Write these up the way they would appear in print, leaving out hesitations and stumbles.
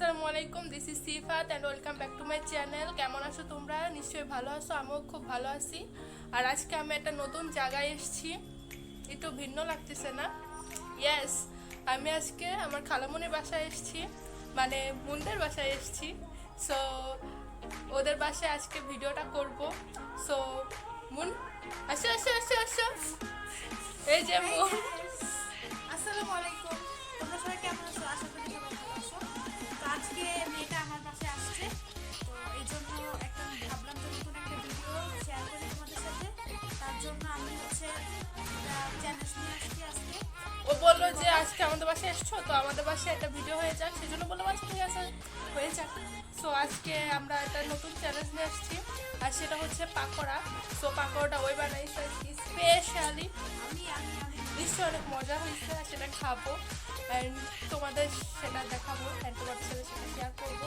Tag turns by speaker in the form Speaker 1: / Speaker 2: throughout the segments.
Speaker 1: আসসালামু আলাইকুম, this is Sifat and welcome back to my channel. কেমন আছো তোমরা? নিশ্চয়ই ভালো আছো, আমিও খুব ভালো আছি। আর আজকে আমি একটা নতুন জায়গায় এসেছি, একটু ভিন্ন লাগতেছে না? ইয়েস, আমি আজকে আমার খালামুনির বাসায় এসেছি, মানে মুনদের বাসায় এসেছি। সো ওদের বাসায় আজকে ভিডিওটা করব। সো মুন, আসো আসো আসো আসো, এই যে মুন।
Speaker 2: আসসালামু আলাইকুম, তোমরা সবাই কেমন আছো? আশা করি সবাই ভালো আছো। তো আজকে মেয়েটা আমার বাসায় আসছে, তো এই জন্য একটা ভাবলাম যে নতুন একটা ভিডিও শেয়ার করি তোমাদের সাথে। তার জন্য আমি চ্যালেঞ্জ নিয়ে আসছি আজকে।
Speaker 1: ও বললো যে আজকে আমাদের বাসায় এসছো, তো আমাদের বাসায় একটা ভিডিও হয়ে যাক, সেই জন্য বললাম আচ্ছা ঠিক আছে হয়ে যাক। সো আজকে আমরা একটা নতুন চ্যালেঞ্জ নিয়ে আসছি, আর সেটা হচ্ছে পাকোড়া। সো পাকোড়াটা ওই বানাইছে আজকে স্পেশালি,
Speaker 2: আমি আমি আমি
Speaker 1: নিশ্চয়ই অনেক মজা হয়েছে, আর সেটা খাবো অ্যান্ড তোমাদের সেটা দেখাবো অ্যান্ড তোমাদের সাথে সেটা শেয়ার করবো।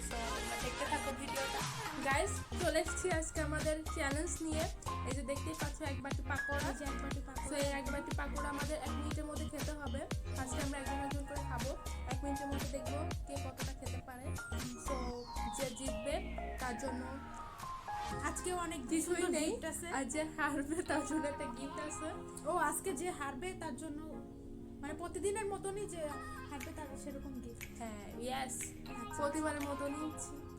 Speaker 1: সো তোমরা দেখতে থাকো ভিডিওটা। গাইস, চলে এসেছি আজকে আমাদের চ্যালেঞ্জ নিয়ে। এই যে দেখতেই পাচ্ছ এক বাটি পাকোড়া,
Speaker 2: যে এক বাটি
Speaker 1: তো এই এক বাটি পাকোড়া আমাদের 1 মিনিটের মধ্যে খেতে হবে। আজকে আমরা একজন একজন করে খাবো, 1 মিনিটের মধ্যে দেখবো কে কতটা খেতে পারে। সো যে জিতবে তার জন্য
Speaker 2: আজকেও অনেক
Speaker 1: কিছুই নেই,
Speaker 2: গিফট আছে।
Speaker 1: আর যে হারবে তার জন্য একটা গিফট আছে।
Speaker 2: ও আজকে যে হারবে তার জন্য, মানে প্রতিদিনের মতনই যে হারবে তার সেরকম গিফট।
Speaker 1: হ্যাঁ ইয়েস, প্রতিবারের মতনই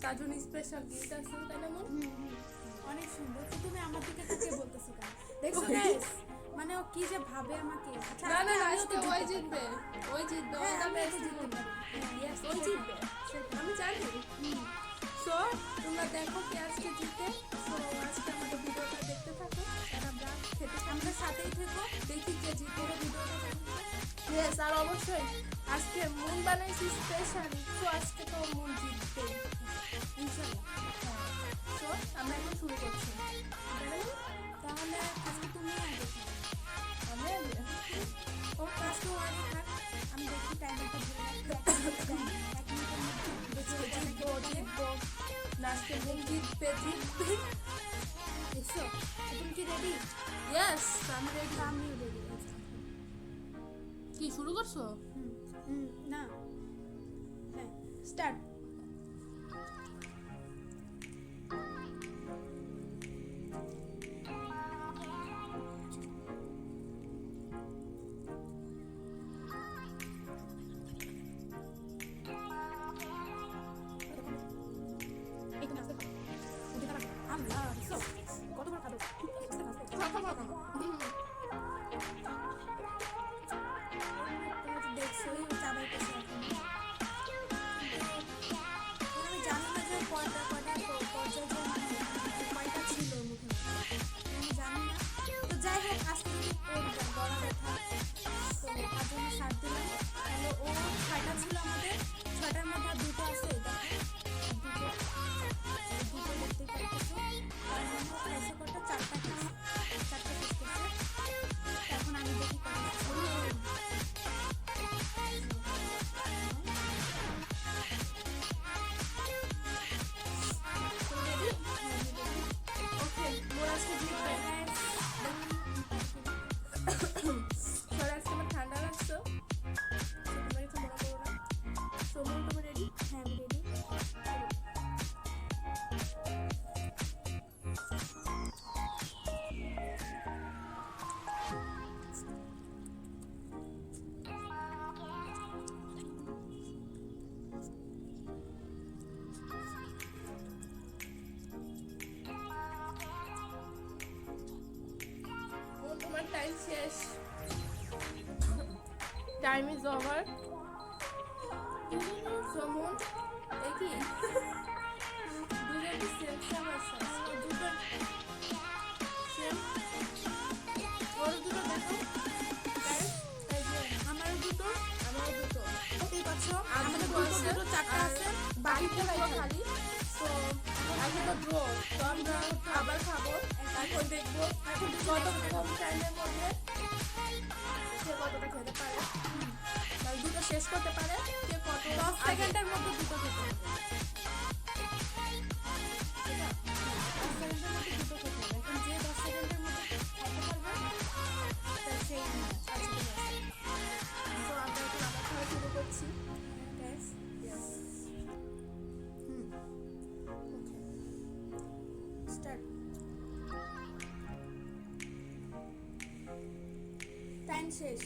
Speaker 1: তার জন্য স্পেশাল গিফট আছে, তাই না মন?
Speaker 2: অনেক সুন্দর। তো তুমি আমার দিকে তাকিয়ে বলতেছো কেন? দেখছো গাইস, মানে ও কি যে ভাবে আমাকে। আচ্ছা,
Speaker 1: না না না,
Speaker 2: আমিও তো
Speaker 1: আজকে ওই
Speaker 2: জিততে পারি।
Speaker 1: জিতবে, ওই জিতবে,
Speaker 2: হ্যাঁ,
Speaker 1: ওই তো
Speaker 2: আমিও তো
Speaker 1: বেস্ট
Speaker 2: জিততে পারি।
Speaker 1: ইয়েস, ওই জিতবে, আমি জানি। সো তোমরা দেখো কে আজকে জিতে। সো আজকে আমাদের ভিডিওটা দেখতে থাকো, আর আমরা খেতে
Speaker 2: আমরা সাথেই থেকো,
Speaker 1: দেখি কে জিতে।
Speaker 2: পুরো ভিডিওটা দেখো।
Speaker 1: ইয়েস, আর অবশ্যই আজকে মুন বানাইছি স্পেশাল, তো আজকে তো মুন জিতবে
Speaker 2: ইনশাআল্লাহ।
Speaker 1: হ্যাঁ। সো আমরা এখন শুরু করছি।
Speaker 2: তাহলে আজকে তুমি আগে খাও।
Speaker 1: আমি
Speaker 2: ও আজকে ও আগে থাক, আমি দেখি টাইমটা বলে রাখি। 1 মিনিটের মধ্যে দেখি ও
Speaker 1: জিতবো, জিতবো, আজকে মুন জিতবে, জিতবে।
Speaker 2: দেখছো? তো তুমি কি রেডি?
Speaker 1: ইয়েস, আমি রেডি।
Speaker 2: আমিও রেডি।
Speaker 1: কি শুরু করছো?
Speaker 2: না, হ্যাঁ, স্টার্ট। আল্লাহ, দেখছো? কতবার খাবো? দেখছোই ও চাবাইতেছে এখন। আমি জানি না যে কয়টা পর্যায়ে যে মানে কয়টা ছিল ওর মুখে, আমি জানি না। তো যাই হোক, আজকে যদি ওর গলা ব্যথা, তো তার জন্য সার দিলাম। তাহলে ও 6টা ছিল আমাদের, 6টার মধ্যে আর 2টো আছে। দেখো, দুটো দেখতে পাচ্ছো। তার মানে ও খাইছে কটা? 4টা খাইছে, 4টা শেষ করছে। এখন আমি দেখি কটা ছিল।
Speaker 1: ওকে, মোর আজকে জিতবে। সরি, আজকে আমার ঠান্ডা লাগছে, তোমরা কিছু মনে করো না। সো মুন, তুমি রেডি?
Speaker 2: হ্যাঁ, আমি রেডি।
Speaker 1: মুন, তোমার টাইম শেষ, time is over. So moon, দেখি দুজনই সেম সেম আছে, দুটো সেম। ওর দুটো দেখো গাইস, এই যে
Speaker 2: আমারও দুটো,
Speaker 1: আমারও দুটো,
Speaker 2: দেখতেই পাচ্ছ।
Speaker 1: আর
Speaker 2: আমাদের
Speaker 1: দুটো
Speaker 2: দুটো
Speaker 1: আছে,
Speaker 2: দুটো 4টা
Speaker 1: আর
Speaker 2: আছে,
Speaker 1: বাকিটা
Speaker 2: বাকিটা
Speaker 1: পুরো খালি। তো আগে তো ড্র, তো আমরা আবার খাবো। এখন দেখবো কত কম টাইমের মধ্যে সে কতটা খেতে পারে, মানে দুটো শেষ করতে পারে, কে কত
Speaker 2: 10 সেকেন্ডের মধ্যে দুটো খেতে হবে। ঠিক আছে? 10 সেকেন্ডের মধ্যে দুটো খেতে হবে। এখন যে 10 সেকেন্ডের মধ্যে খাইতে পারবে তার সেই winner।
Speaker 1: আচ্ছা ঠিক আছে। তো আমরা এখন আবার খাওয়া শুরু করছি।
Speaker 2: Guys,
Speaker 1: Yes.
Speaker 2: শেষ।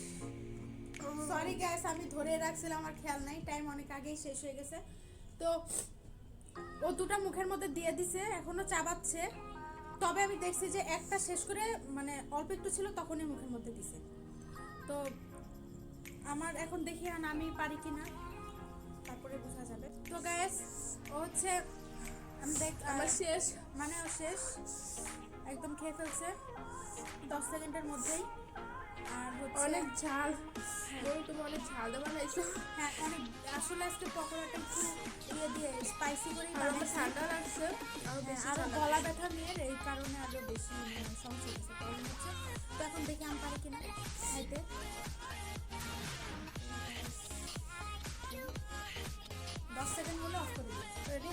Speaker 2: সরি গাইস, আমি ধরে রাখছিলাম, আমার খেয়াল নাই, টাইম অনেক আগেই শেষ হয়ে গেছে। তো ও দুটা মুখের মধ্যে দিয়ে দিছে, এখনো চাবাচ্ছে। তবে আমি দেখছি যে একটা শেষ করে মানে অল্প একটু ছিল তখনই মুখের মধ্যে দিছে। তো আমার এখন দেখি আমি পারি কিনা, তারপরে বোঝা যাবে। তো গাইস ও হচ্ছে আমি
Speaker 1: আমার শেষ।
Speaker 2: মানে ও শেষ, একদম খেয়ে ফেলছে 10 সেকেন্ডের মধ্যেই। আর হচ্ছে
Speaker 1: অনেক ঝাল, তুমি অনেক ঝাল দিয়ে বানাইছো।
Speaker 2: হ্যাঁ অনেক, আসলে আজকে পকোড়াটা একটু ইয়ে দিয়ে স্পাইসি করে
Speaker 1: আর আমার
Speaker 2: বানাইছি।
Speaker 1: ঠান্ডা লাগছে, আরো বেশি
Speaker 2: আরো
Speaker 1: ঠান্ডা
Speaker 2: গলা
Speaker 1: লাগছে।
Speaker 2: ব্যথা নিয়ে এই কারণে আরো বেশি সমস্যা হচ্ছে, প্রবলেম হচ্ছে। তো এখন দেখি আমি পারি কিনা খাইতে। 10 সেকেন্ড হলে অফ করে দিই। রেডি?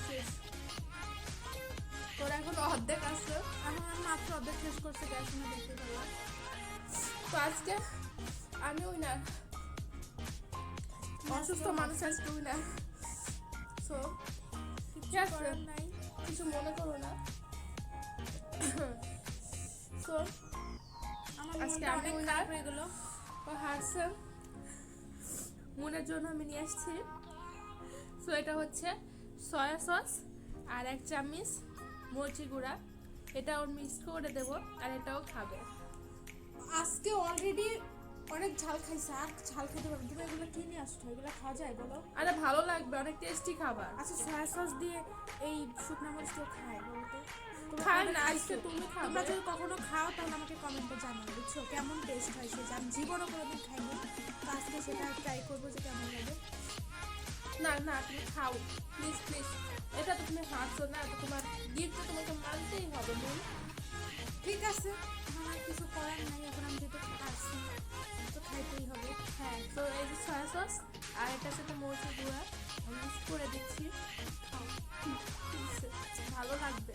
Speaker 1: শেষ। তোর এখন অর্ধেক আছে।
Speaker 2: আমার মাত্র অর্ধেক শেষ করছে, গ্যাস শুনে দেখতে পেলাম।
Speaker 1: তো আজকে আমি উইনার, অসুস্থ মানুষ আজকে উইনার। সো
Speaker 2: কিছু
Speaker 1: ঠিক আছে,
Speaker 2: করার নাই।
Speaker 1: কিছু মনে করো না। সো
Speaker 2: আমার
Speaker 1: আজকে
Speaker 2: মনটা
Speaker 1: আমি
Speaker 2: অনেক
Speaker 1: winner।
Speaker 2: খারাপ হয়ে গেল।
Speaker 1: ও হারছে, মনের জন্য আমি নিয়ে আসছি। সো এটা হচ্ছে সয়া সস আর 1 চামচ মরিচি গুঁড়া, এটা ওর মিক্স করে দেবো আর এটাও খাবে।
Speaker 2: আজকে অলরেডি অনেক ঝাল খাইছে, আর ঝাল খেতে পারবে। তুমি এগুলো কি নিয়ে আসছো? এগুলো খাওয়া যায় বলো?
Speaker 1: আরে ভালো লাগবে, অনেক টেস্টি খাবার।
Speaker 2: আচ্ছা সয়া সস দিয়ে এই শুকনো মরিচ কেউ খায় বলো তো? তোমরা
Speaker 1: খাই
Speaker 2: কবে
Speaker 1: না,
Speaker 2: খাইছো?
Speaker 1: আজকে তুমি
Speaker 2: তোমরা
Speaker 1: খাবে।
Speaker 2: যদি কখনো খাও তাহলে আমাকে কমেন্টে জানাও, বুঝছো কেমন টেস্ট হয়েছে। যে আমি জীবনও কোনোদিন খাইনি, তো আজকে সেটা ট্রাই করবো যে কেমন লাগে।
Speaker 1: না না, তুমি খাও প্লিজ প্লিজ। এটা তো তুমি হারছো না, তো তোমার গিফট তোমাকে মানতেই হবে বোন।
Speaker 2: ঠিক আছে, আমার আর কিছু করার নাই, এখন আমি যেহেতু আসছি তো খাইতেই হবে।
Speaker 1: হ্যাঁ, তো এই যে সয়া সস আর এটার সাথে মরিচের গুঁড়া মিক্স করে দিচ্ছি, খাও। ভালো লাগবে।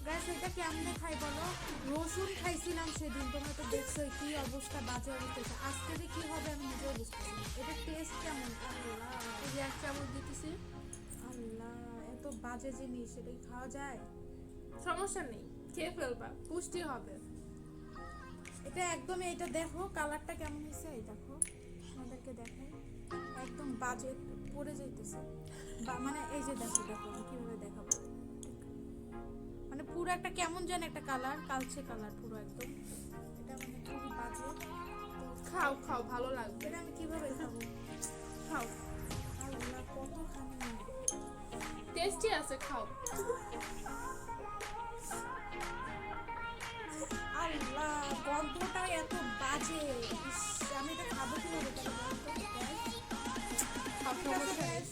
Speaker 2: গাইস এটা কেমনে খাই বলো? রসুন খাইছিলাম সেদিন, তোমরা তো দেখছোই কি অবস্থা, বাজে অবস্থা হয়েছে। আজকে যে কি হবে আমি নিজেও বুঝতেছি না। এটা টেস্ট কেমন? আল্লাহ
Speaker 1: এই যে 1 চামচ দিতেছি।
Speaker 2: আল্লাহ, এত বাজে জিনিস, এটা কি খাওয়া যায়?
Speaker 1: সমস্যা নেই, খেয়ে ফেলবা, পুষ্টি হবে।
Speaker 2: এটা একদম, এটা দেখো কালারটা কেমন হয়েছে, এই দেখো আমাদেরকে দেখাই, একদম বাজে পড়ে যাইতেছে। মানে এই যে দেখো দেখো আমি কিভাবে দেখাবো, মানে পুরো একটা কেমন যেন একটা কালার, কালচে কালার পুরো একদম। এটা মানে খুবই বাজে। তো
Speaker 1: খাও খাও, ভালো লাগবে।
Speaker 2: এটা আমি কিভাবে খাবো?
Speaker 1: খাও,
Speaker 2: আল্লাহ কতখানি
Speaker 1: টেস্টি আছে, খাও।
Speaker 2: আল্লাহ, গন্ধটা এত বাজে। ইস, আমি এটা খাবো কিভাবে তাহলে বলো তো?
Speaker 1: খাও,
Speaker 2: ঠিক আছে
Speaker 1: সমস্যা নেই।
Speaker 2: guys,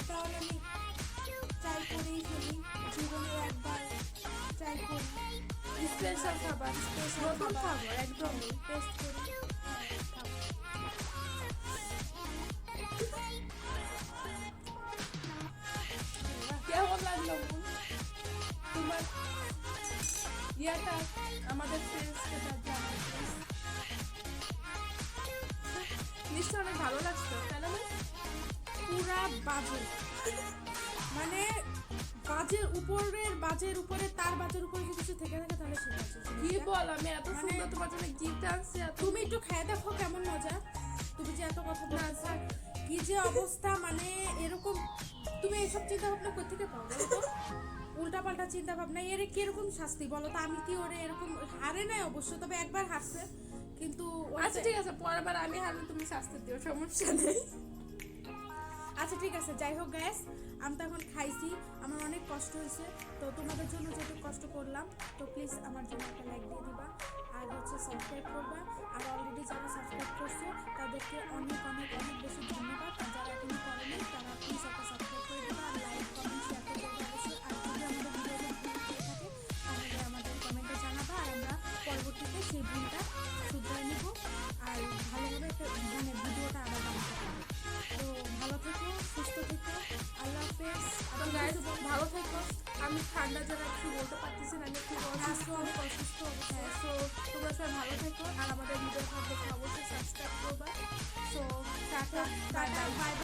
Speaker 2: তাহলে আমি ট্রাই করেই ফেলি, জীবনে একবার ট্রাই করি,
Speaker 1: স্পেশাল খাবার, নতুন খাবার একদম।
Speaker 2: টেস্ট করি। খাবো।
Speaker 1: কেমন লাগলো বোন? তোমার ইয়াটা আমাদের ফ্রেন্ডসকে জানাই প্লিজ। নিশ্চয় অনেক ভালো লাগছে, তাই না বোন?
Speaker 2: পুরা বাজে, মানে বাজের উপরে তার বাজের উপরে যদি কিছু থেকে থাকে তাহলে ঠিক আছে।
Speaker 1: কি বল, আমি এত
Speaker 2: মানে-
Speaker 1: সুন্দর তোমার জন্য গিফট আনছি।
Speaker 2: তুমি একটু খেয়ে দেখো কেমন মজা। তুমি যে এত কথা বলছো, কি যে অবস্থা, মানে এরকম তুমি এইসব চিন্তা ভাবনা কোথা থেকে পাও বলো তো? উল্টা পাল্টা চিন্তা ভাবনা, এর কিরকম শাস্তি বলো তো? আমি কি ওরে এরকম হারে নাই অবশ্য, তবে একবার হারছে, কিন্তু
Speaker 1: আচ্ছা ঠিক আছে, পরের বার আমি হারলে তুমি শাস্তি দিও, সমস্যা নেই।
Speaker 2: আচ্ছা ঠিক আছে, যাই হোক গ্যাস, আমি তো এখন খাইছি, আমার অনেক কষ্ট হয়েছে। তো তোমাদের জন্য যেহেতু কষ্ট করলাম, তো প্লিজ আমার জন্য একটা লাইক দিয়ে দিবা, আর হচ্ছে সাবস্ক্রাইব করবা। আর অলরেডি যারা সাবস্ক্রাইব করছো তাদেরকে অনেক অনেক অনেক বেশি ধন্যবাদ। আর যারা এখনো করেনি তারা প্লিজ একটা সাবস্ক্রাইব করে দেবা, আর লাইক কমেন্ট শেয়ার করে দেবা অবশ্যই। আর যদি আমাদের ভিডিওতে ভুল হয়ে থাকে তাহলে আমাদের কমেন্টে জানাবা, আর আমরা পরবর্তীতে সেই ভুলটা শুধরাই নিব, আর ভালোভাবে একটা মানে ভিডিওটা আবার বানাতে পারবো। তো ভালো থেকো, সুস্থ থেকো, আল্লাহ হাফেজ।
Speaker 1: তো গাইস ভালো থেকো। আমি ঠান্ডা যারা একটু বলতে পারতেছি না, আমি খুব অসুস্থ।
Speaker 2: আজকে অনেক অসুস্থ অবস্থা।
Speaker 1: সো তোমরা সবাই ভালো থেকো, আর আমাদের ভিডিও দেখে অবশ্যই সাবস্ক্রাইব করবা। So tata, bye bye.